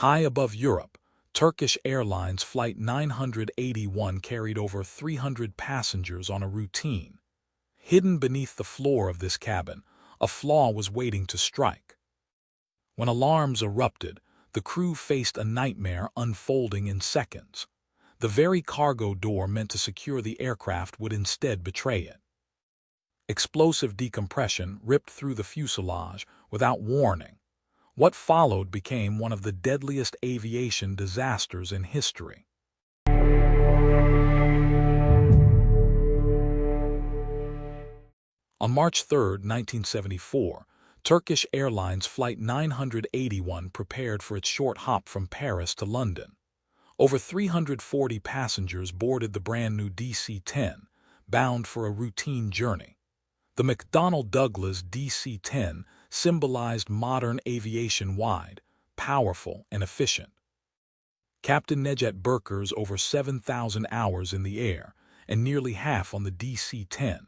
High above Europe, Turkish Airlines Flight 981 carried over 300 passengers on a routine. Hidden beneath the floor of this cabin, a flaw was waiting to strike. When alarms erupted, the crew faced a nightmare unfolding in seconds. The very cargo door meant to secure the aircraft would instead betray it. Explosive decompression ripped through the fuselage without warning. What followed became one of the deadliest aviation disasters in history. On March 3, 1974, Turkish Airlines Flight 981 prepared for its short hop from Paris to London. Over 340 passengers boarded the brand-new DC-10, bound for a routine journey. The McDonnell Douglas DC-10 symbolized modern aviation wide, powerful, and efficient. Captain Necdet Berker's over 7,000 hours in the air, and nearly half on the DC-10.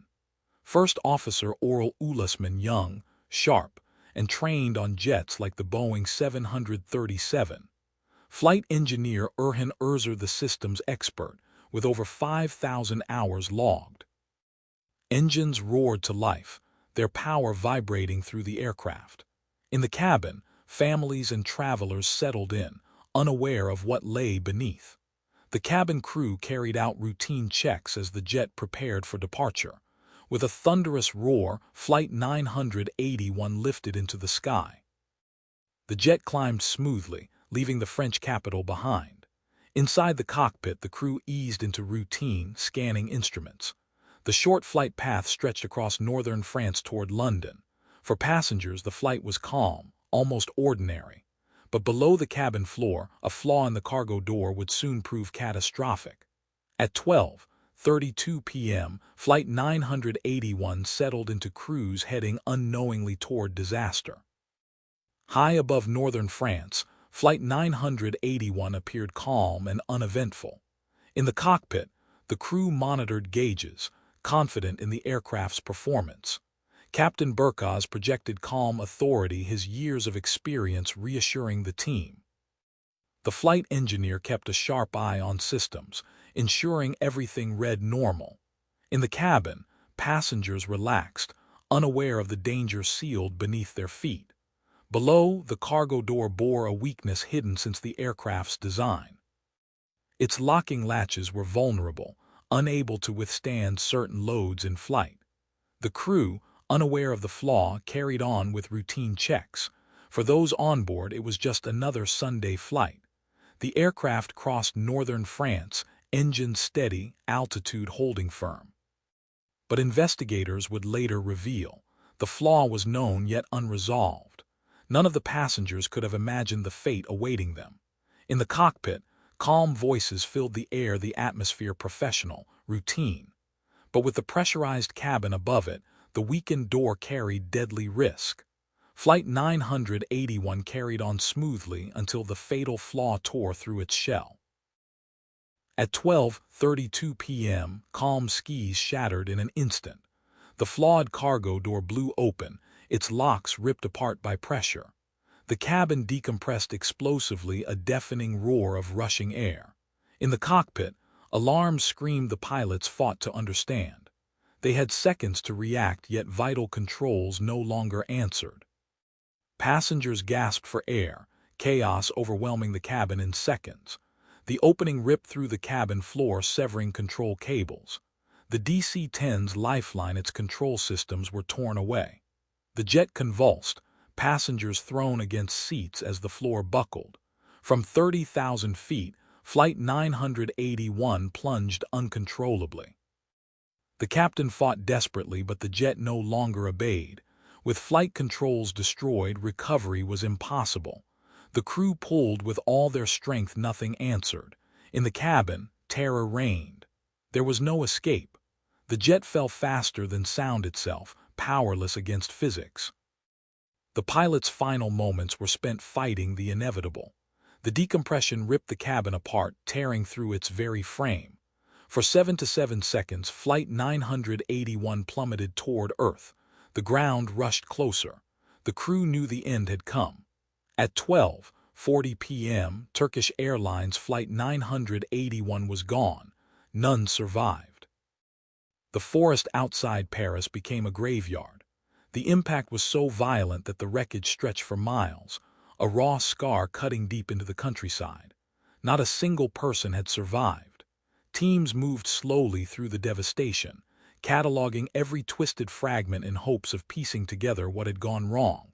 First Officer Oral Ulusman young, sharp, and trained on jets like the Boeing 737. Flight engineer Erhan Erzer the systems expert, with over 5,000 hours logged. Engines roared to life, their power vibrating through the aircraft. In the cabin, families and travelers settled in, unaware of what lay beneath. The cabin crew carried out routine checks as the jet prepared for departure. With a thunderous roar, Flight 981 lifted into the sky. The jet climbed smoothly, leaving the French capital behind. Inside the cockpit, the crew eased into routine, scanning instruments. The short flight path stretched across northern France toward London. For passengers, the flight was calm, almost ordinary. But below the cabin floor, a flaw in the cargo door would soon prove catastrophic. At 12:32 p.m., Flight 981 settled into cruise heading unknowingly toward disaster. High above northern France, Flight 981 appeared calm and uneventful. In the cockpit, the crew monitored gauges, confident in the aircraft's performance. Captain Berkaz projected calm authority, his years of experience reassuring the team. The flight engineer kept a sharp eye on systems, ensuring everything read normal. In the cabin, passengers relaxed, unaware of the danger sealed beneath their feet. Below, the cargo door bore a weakness hidden since the aircraft's design. Its locking latches were vulnerable, unable to withstand certain loads in flight. The crew, unaware of the flaw, carried on with routine checks. For those on board, it was just another Sunday flight. The aircraft crossed northern France, engine steady, altitude holding firm. But investigators would later reveal the flaw was known yet unresolved. None of the passengers could have imagined the fate awaiting them. In the cockpit, calm voices filled the air, the atmosphere professional, routine. But with the pressurized cabin above it, the weakened door carried deadly risk. Flight 981 carried on smoothly until the fatal flaw tore through its shell. At 12:32 p.m., calm skies shattered in an instant. The flawed cargo door blew open, its locks ripped apart by pressure. The cabin decompressed explosively, a deafening roar of rushing air. In the cockpit, alarms screamed. The pilots fought to understand. They had seconds to react, yet vital controls no longer answered. Passengers gasped for air, chaos overwhelming the cabin in seconds. The opening ripped through the cabin floor, severing control cables. The DC-10's lifeline, its control systems were torn away. The jet convulsed, passengers thrown against seats as the floor buckled. From 30,000 feet, Flight 981 plunged uncontrollably. The captain fought desperately, but the jet no longer obeyed. With flight controls destroyed, recovery was impossible. The crew pulled with all their strength, nothing answered. In the cabin, terror reigned. There was no escape. The jet fell faster than sound itself, powerless against physics. The pilot's final moments were spent fighting the inevitable. The decompression ripped the cabin apart, tearing through its very frame. For 7 to 7 seconds, Flight 981 plummeted toward Earth. The ground rushed closer. The crew knew the end had come. At 12:40 7:40 p.m., Turkish Airlines Flight 981 was gone. None survived. The forest outside Paris became a graveyard. The impact was so violent that the wreckage stretched for miles, a raw scar cutting deep into the countryside. Not a single person had survived. Teams moved slowly through the devastation, cataloging every twisted fragment in hopes of piecing together what had gone wrong.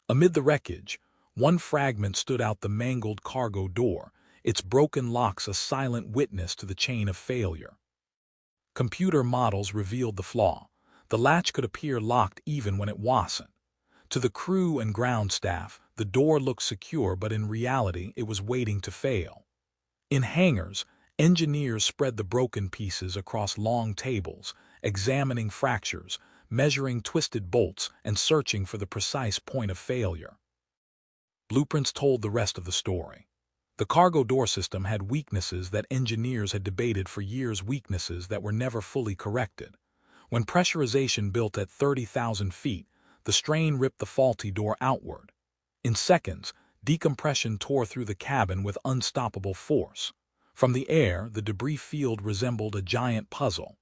Amid the wreckage, one fragment stood out: the mangled cargo door, its broken locks a silent witness to the chain of failure. Computer models revealed the flaw. The latch could appear locked even when it wasn't. To the crew and ground staff, the door looked secure, but in reality it was waiting to fail. In hangars, engineers spread the broken pieces across long tables, examining fractures, measuring twisted bolts, and searching for the precise point of failure. Blueprints told the rest of the story. The cargo door system had weaknesses that engineers had debated for years, weaknesses that were never fully corrected. When pressurization built at 30,000 feet, the strain ripped the faulty door outward. In seconds, decompression tore through the cabin with unstoppable force. From the air, the debris field resembled a giant puzzle.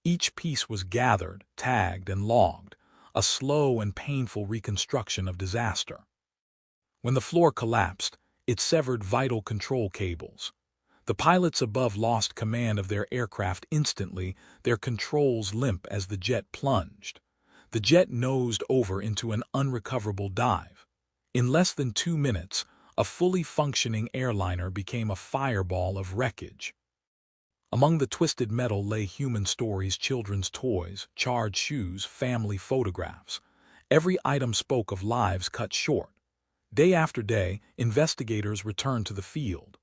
Each piece was gathered, tagged, and logged, a slow and painful reconstruction of disaster. When the floor collapsed, it severed vital control cables. The pilots above lost command of their aircraft instantly, their controls limp as the jet plunged. The jet nosed over into an unrecoverable dive. In less than 2 minutes, a fully functioning airliner became a fireball of wreckage. Among the twisted metal lay human stories, children's toys, charred shoes, family photographs. Every item spoke of lives cut short. Day after day, investigators returned to the field.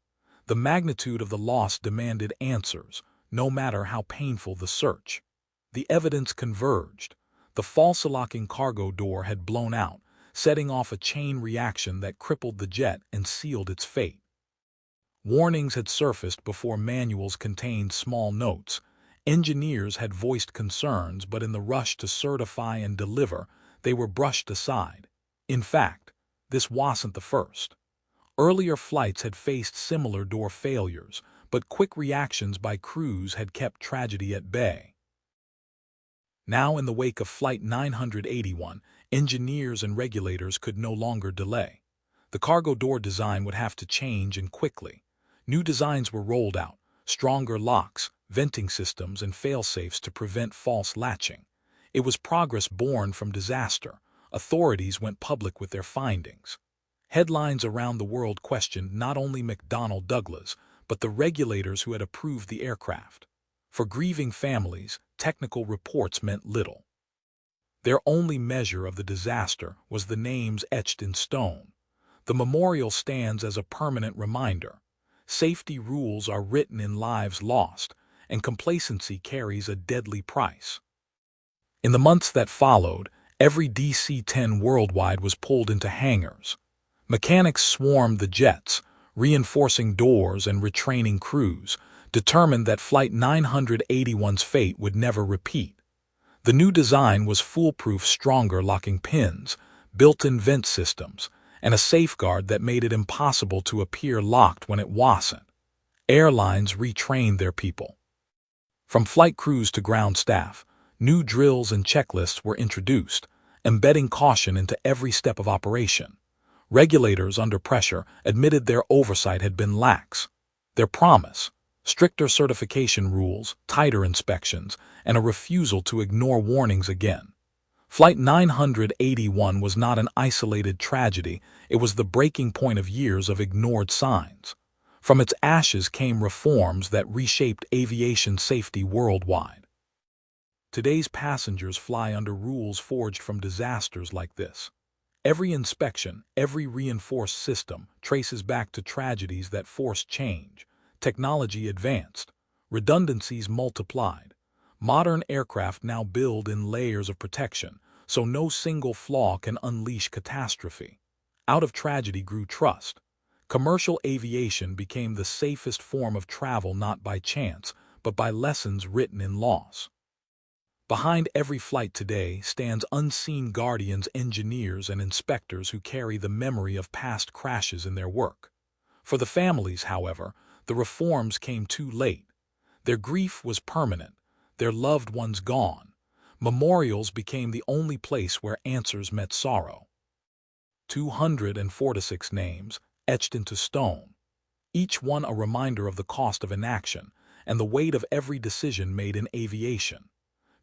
The magnitude of the loss demanded answers, no matter how painful the search. The evidence converged. The false-locking cargo door had blown out, setting off a chain reaction that crippled the jet and sealed its fate. Warnings had surfaced before manuals contained small notes. Engineers had voiced concerns, but in the rush to certify and deliver, they were brushed aside. In fact, this wasn't the first. Earlier flights had faced similar door failures, but quick reactions by crews had kept tragedy at bay. Now, in the wake of Flight 981, engineers and regulators could no longer delay. The cargo door design would have to change, and quickly. New designs were rolled out: stronger locks, venting systems, and fail-safes to prevent false latching. It was progress born from disaster. Authorities went public with their findings. Headlines around the world questioned not only McDonnell Douglas, but the regulators who had approved the aircraft. For grieving families, technical reports meant little. Their only measure of the disaster was the names etched in stone. The memorial stands as a permanent reminder. Safety rules are written in lives lost, and complacency carries a deadly price. In the months that followed, every DC-10 worldwide was pulled into hangars. Mechanics swarmed the jets, reinforcing doors and retraining crews, determined that Flight 981's fate would never repeat. The new design was foolproof: stronger locking pins, built-in vent systems, and a safeguard that made it impossible to appear locked when it wasn't. Airlines retrained their people. From flight crews to ground staff, new drills and checklists were introduced, embedding caution into every step of operation. Regulators, under pressure, admitted their oversight had been lax. Their promise: stricter certification rules, tighter inspections, and a refusal to ignore warnings again. Flight 981 was not an isolated tragedy, it was the breaking point of years of ignored signs. From its ashes came reforms that reshaped aviation safety worldwide. Today's passengers fly under rules forged from disasters like this. Every inspection, every reinforced system traces back to tragedies that forced change. Technology advanced, redundancies multiplied. Modern aircraft now build in layers of protection, so no single flaw can unleash catastrophe. Out of tragedy grew trust. Commercial aviation became the safest form of travel, not by chance, but by lessons written in loss. Behind every flight today stands unseen guardians, engineers, and inspectors who carry the memory of past crashes in their work. For the families, however, the reforms came too late. Their grief was permanent, their loved ones gone. Memorials became the only place where answers met sorrow. 246 names, etched into stone, each one a reminder of the cost of inaction and the weight of every decision made in aviation.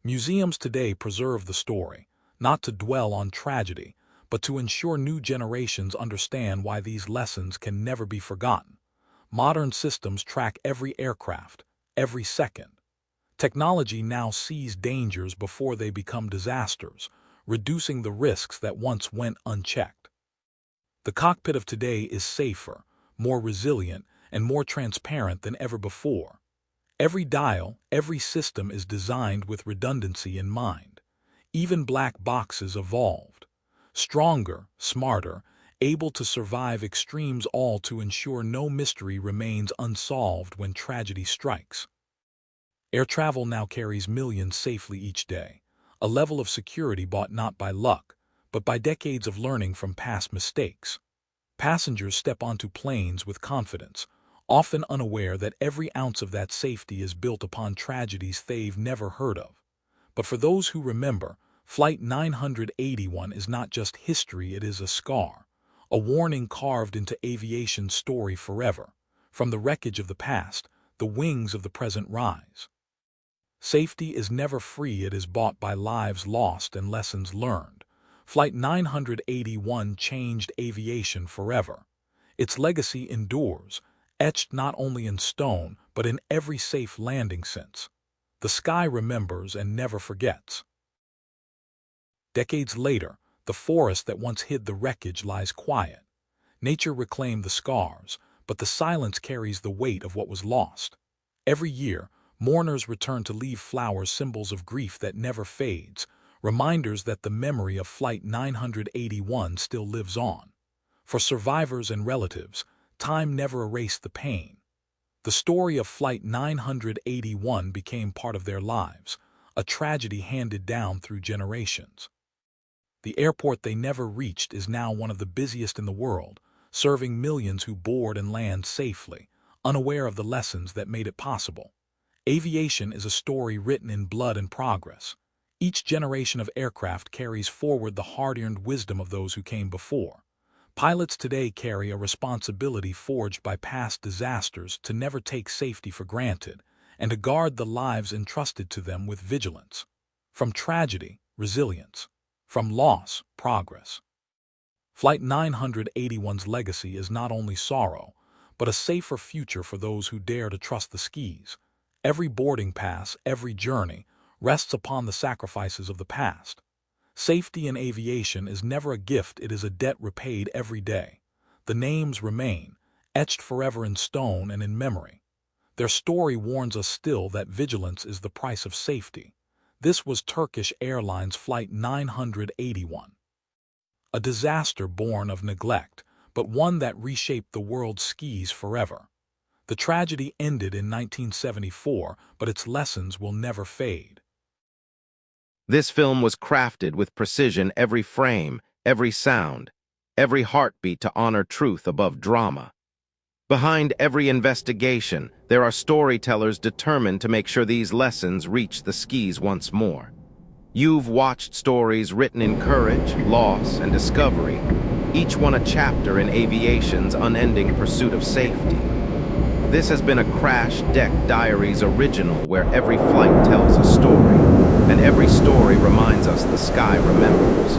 Museums today preserve the story, not to dwell on tragedy, but to ensure new generations understand why these lessons can never be forgotten. Modern systems track every aircraft, every second. Technology now sees dangers before they become disasters, reducing the risks that once went unchecked. The cockpit of today is safer, more resilient, and more transparent than ever before. Every dial, every system is designed with redundancy in mind. Even black boxes evolved. Stronger, smarter, able to survive extremes, all to ensure no mystery remains unsolved when tragedy strikes. Air travel now carries millions safely each day, a level of security bought not by luck, but by decades of learning from past mistakes. Passengers step onto planes with confidence, often unaware that every ounce of that safety is built upon tragedies they've never heard of. But for those who remember, Flight 981 is not just history, it is a scar, a warning carved into aviation's story forever. From the wreckage of the past, the wings of the present rise. Safety is never free, it is bought by lives lost and lessons learned. Flight 981 changed aviation forever. Its legacy endures, etched not only in stone, but in every safe landing since. The sky remembers and never forgets. Decades later, the forest that once hid the wreckage lies quiet. Nature reclaimed the scars, but the silence carries the weight of what was lost. Every year, mourners return to leave flowers, symbols of grief that never fades, reminders that the memory of Flight 981 still lives on. For survivors and relatives, time never erased the pain. The story of Flight 981 became part of their lives, a tragedy handed down through generations. The airport they never reached is now one of the busiest in the world, serving millions who board and land safely, unaware of the lessons that made it possible. Aviation is a story written in blood and progress. Each generation of aircraft carries forward the hard-earned wisdom of those who came before. Pilots today carry a responsibility forged by past disasters to never take safety for granted and to guard the lives entrusted to them with vigilance. From tragedy, resilience. From loss, progress. Flight 981's legacy is not only sorrow, but a safer future for those who dare to trust the skies. Every boarding pass, every journey, rests upon the sacrifices of the past. Safety in aviation is never a gift, it is a debt repaid every day. The names remain, etched forever in stone and in memory. Their story warns us still that vigilance is the price of safety. This was Turkish Airlines Flight 981. A disaster born of neglect, but one that reshaped the world's skis forever. The tragedy ended in 1974, but its lessons will never fade. This film was crafted with precision, every frame, every sound, every heartbeat to honor truth above drama. Behind every investigation, there are storytellers determined to make sure these lessons reach the skis once more. You've watched stories written in courage, loss, and discovery, each one a chapter in aviation's unending pursuit of safety. This has been a Crash Deck Diaries original, where every flight tells a story, and every story reminds us the sky remembers.